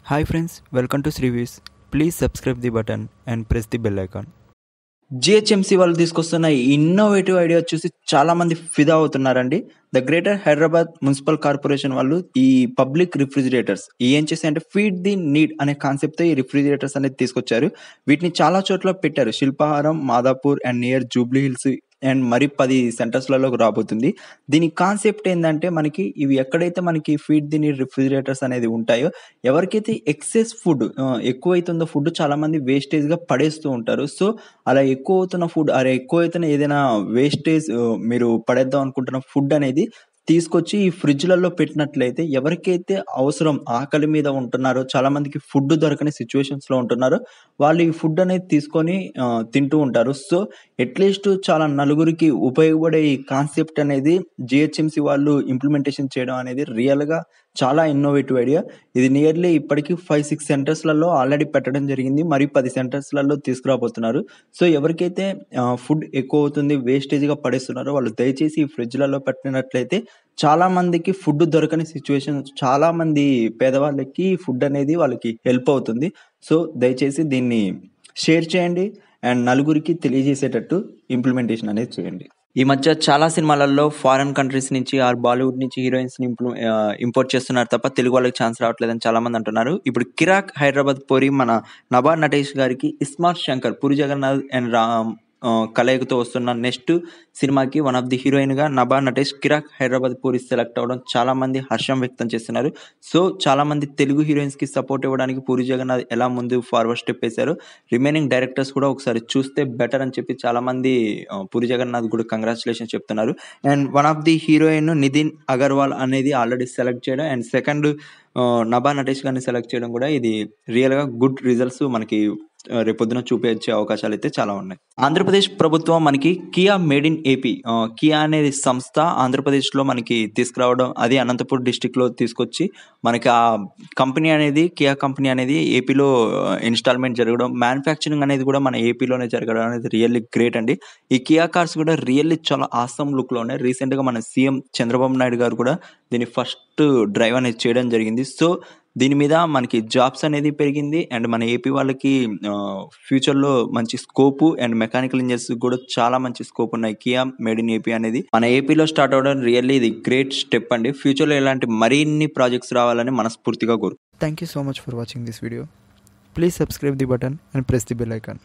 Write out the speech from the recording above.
Hi friends, welcome to Srivis. Please subscribe the button and press the bell icon. GHMC వాళ్ళు తీసుకొస్తున్న ఈ innovative idea చూసి చాలా మంది ఫిదా అవుతున్నారండి. The Greater Hyderabad municipal corporation వాళ్ళు ఈ పబ్లిక్ రిఫ్రిజిరేటర్స్ ఏం చేశాయంటే ఫీడ్ ది నీడ్ అనే కాన్సెప్ట్తో ఈ రిఫ్రిజిరేటర్స్ అనేది తీసుకొచ్చారు. వీటిని చాలా చోట్ల పెట్టారు. Shilparamam, Madhapur and near Jubilee Hills and మరి 10 సెంటర్స్లలో రాబోతుంది. దీని కాన్సెప్ట్ ఏంటంటే మనకి ఇవి ఎక్కడైతే మనకి ఫీడ్ ది నీడ్ రిఫ్రిజిరేటర్స్ అనేది ఉంటాయో, ఎవరికైతే ఎక్సెస్ ఫుడ్ ఎక్కువైతుందో ఫుడ్ చాలా మంది వేస్టేజ్గా పడేస్తూ ఉంటారు. సో అలా ఎక్కువ అవుతున్న ఫుడ్ ఎక్కువ అవుతున్న ఏదైనా వేస్టేజ్ మీరు పడేద్దాం అనుకుంటున్న ఫుడ్ అనేది తీసుకొచ్చి ఈ ఫ్రిడ్జ్లలో పెట్టినట్లయితే ఎవరికైతే అవసరం ఆకలి మీద ఉంటున్నారో, చాలా మందికి ఫుడ్ దొరకని సిచ్యువేషన్స్లో ఉంటున్నారో వాళ్ళు ఈ ఫుడ్ అనేది తీసుకొని తింటూ ఉంటారు. సో అట్లీస్ట్ చాలా నలుగురికి ఉపయోగపడే ఈ కాన్సెప్ట్ అనేది జిహెచ్ఎంసి వాళ్ళు ఇంప్లిమెంటేషన్ చేయడం అనేది రియల్గా చాలా ఇన్నోవేటివ్ ఐడియా. ఇది నియర్లీ ఇప్పటికీ 5-6 సెంటర్స్లలో ఆల్రెడీ పెట్టడం జరిగింది. మరి 10 సెంటర్స్లలో తీసుకురాబోతున్నారు. సో ఎవరికైతే ఫుడ్ ఎక్కువ అవుతుంది, వేస్టేజ్గా పడేస్తున్నారో వాళ్ళు దయచేసి ఈ ఫ్రిడ్జ్లలో పెట్టినట్లయితే చాలా మందికి ఫుడ్ దొరకని సిచ్యువేషన్, చాలా మంది పేదవాళ్ళకి ఫుడ్ అనేది వాళ్ళకి హెల్ప్ అవుతుంది. సో దయచేసి దీన్ని షేర్ చేయండి అండ్ నలుగురికి తెలియజేసేటట్టు ఇంప్లిమెంటేషన్ అనేది చేయండి. ఈ మధ్య చాలా సినిమాలలో ఫారెన్ కంట్రీస్ నుంచి ఆర్ బాలీవుడ్ నుంచి హీరోయిన్స్ ని ఇంపోర్ట్ చేస్తున్నారు తప్ప తెలుగు వాళ్ళకి ఛాన్స్ రావట్లేదని చాలా మంది అంటున్నారు. ఇప్పుడు కిరాక్ హైదరాబాద్ పోరి మన నభా నటేష్ గారికి ఇస్మార్ట్ శంకర్, పూరి జగన్నాథ్ అండ్ కలయికతో వస్తున్న నెక్స్ట్ సినిమాకి వన్ ఆఫ్ ది హీరోయిన్ గా నభా నటేష్ కిరాక్ హైదరాబాద్ పూరి సెలెక్ట్ అవ్వడం చాలా మంది హర్షం వ్యక్తం చేస్తున్నారు. సో చాలా మంది తెలుగు హీరోయిన్స్ కి సపోర్ట్ ఇవ్వడానికి పూరి జగన్నాథ్ ఎలా ముందు ఫార్వర్డ్ స్టెప్ వేశారు, రిమైనింగ్ డైరెక్టర్స్ కూడా ఒకసారి చూస్తే బెటర్ అని చెప్పి చాలా మంది పూరి జగన్నాథ్ కూడా కంగ్రాచులేషన్ చెప్తున్నారు. And one of the heroine Nitin Agarwal అనేది ఆల్రెడీ సెలెక్ట్ చేయడం అండ్ సెకండ్ నభా నటేష్ గారిని సెలెక్ట్ చేయడం కూడా ఇది రియల్ గా గుడ్ రిజల్ట్స్ మనకి రేపొద్దున చూపించే అవకాశాలు అయితే చాలా ఉన్నాయి. ఆంధ్రప్రదేశ్ ప్రభుత్వం మనకి Kia made in AP, Kia అనేది సంస్థ ఆంధ్రప్రదేశ్లో మనకి తీసుకురావడం, అది అనంతపూర్ డిస్టిక్లో తీసుకొచ్చి మనకి ఆ కంపెనీ అనేది కియా కంపెనీ అనేది ఏపీలో ఇన్స్టాల్మెంట్ జరగడం, మ్యానుఫ్యాక్చరింగ్ అనేది కూడా మన ఏపీలోనే జరగడం అనేది రియల్లీ గ్రేట్ అండి. ఈ కియా కార్స్ కూడా రియల్లీ చాలా ఆసమ్ లుక్లో ఉన్నాయి. రీసెంట్గా మన సీఎం చంద్రబాబు నాయుడు గారు కూడా దీని ఫస్ట్ డ్రైవ్ అనేది చేయడం జరిగింది. సో దీని మీద మనకి జాబ్స్ అనేది పెరిగింది అండ్ మన ఏపీ వాళ్ళకి ఫ్యూచర్లో మంచి స్కోపు అండ్ మెకానికల్ ఇంజనీర్స్ కూడా చాలా మంచి స్కోప్ ఉన్నాయి. కియా మేడ్ ఇన్ ఏపీ అనేది మన ఏపీలో స్టార్ట్ అవ్వడం రియల్లీ ఇది గ్రేట్ స్టెప్ అండి. ఫ్యూచర్లో ఇలాంటి మరిన్ని ప్రాజెక్ట్స్ రావాలని మనస్ఫూర్తిగా కోరు. Thank you so much for watching this video. Please subscribe the button and press the bell icon.